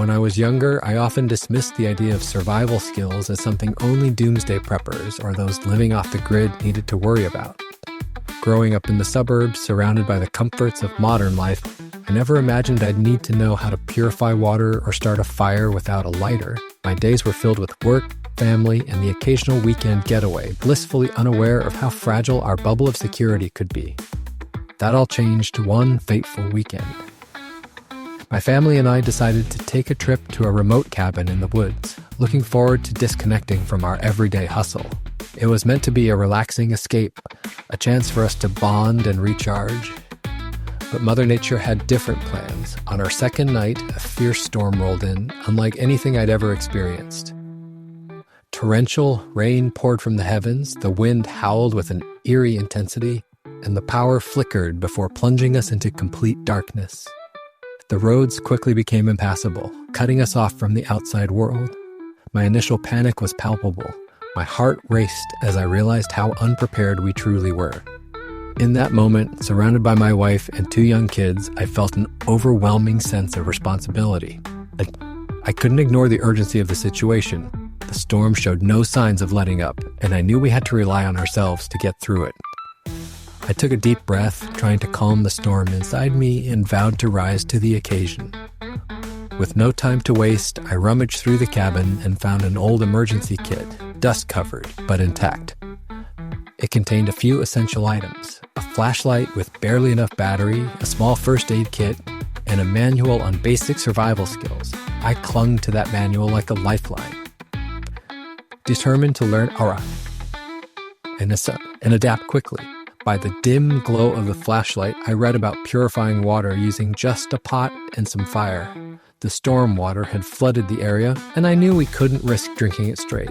When I was younger, I often dismissed the idea of survival skills as something only doomsday preppers or those living off the grid needed to worry about. Growing up in the suburbs, surrounded by the comforts of modern life, I never imagined I'd need to know how to purify water or start a fire without a lighter. My days were filled with work, family, and the occasional weekend getaway, blissfully unaware of how fragile our bubble of security could be. That all changed one fateful weekend. My family and I decided to take a trip to a remote cabin in the woods, looking forward to disconnecting from our everyday hustle. It was meant to be a relaxing escape, a chance for us to bond and recharge. But Mother Nature had different plans. On our second night, a fierce storm rolled in, unlike anything I'd ever experienced. Torrential rain poured from the heavens, the wind howled with an eerie intensity, and the power flickered before plunging us into complete darkness. The roads quickly became impassable, cutting us off from the outside world. My initial panic was palpable. My heart raced as I realized how unprepared we truly were. In that moment, surrounded by my wife and 2 young kids, I felt an overwhelming sense of responsibility. I couldn't ignore the urgency of the situation. The storm showed no signs of letting up, and I knew we had to rely on ourselves to get through it. I took a deep breath, trying to calm the storm inside me, and vowed to rise to the occasion. With no time to waste, I rummaged through the cabin and found an old emergency kit, dust-covered but intact. It contained a few essential items: a flashlight with barely enough battery, a small first aid kit, and a manual on basic survival skills. I clung to that manual like a lifeline, determined to learn and adapt quickly. By the dim glow of the flashlight, I read about purifying water using just a pot and some fire. The storm water had flooded the area, and I knew we couldn't risk drinking it straight.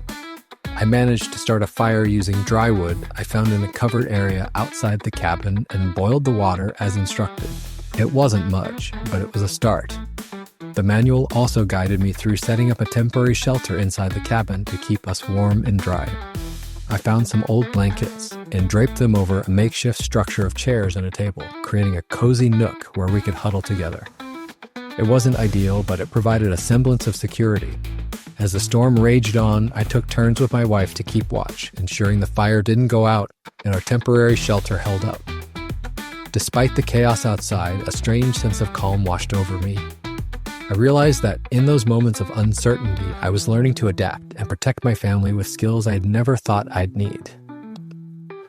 I managed to start a fire using dry wood I found in a covered area outside the cabin and boiled the water as instructed. It wasn't much, but it was a start. The manual also guided me through setting up a temporary shelter inside the cabin to keep us warm and dry. I found some old blankets and draped them over a makeshift structure of chairs and a table, creating a cozy nook where we could huddle together. It wasn't ideal, but it provided a semblance of security. As the storm raged on, I took turns with my wife to keep watch, ensuring the fire didn't go out and our temporary shelter held up. Despite the chaos outside, a strange sense of calm washed over me. I realized that in those moments of uncertainty, I was learning to adapt and protect my family with skills I had never thought I'd need.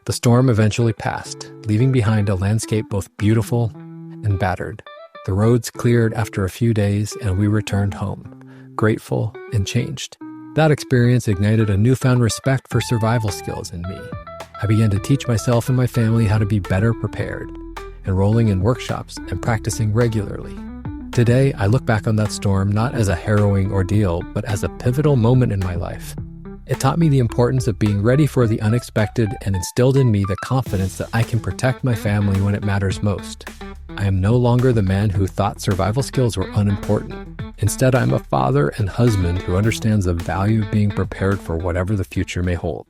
The storm eventually passed, leaving behind a landscape both beautiful and battered. The roads cleared after a few days, and we returned home, grateful and changed. That experience ignited a newfound respect for survival skills in me. I began to teach myself and my family how to be better prepared, enrolling in workshops and practicing regularly. Today, I look back on that storm not as a harrowing ordeal, but as a pivotal moment in my life. It taught me the importance of being ready for the unexpected and instilled in me the confidence that I can protect my family when it matters most. I am no longer the man who thought survival skills were unimportant. Instead, I'm a father and husband who understands the value of being prepared for whatever the future may hold.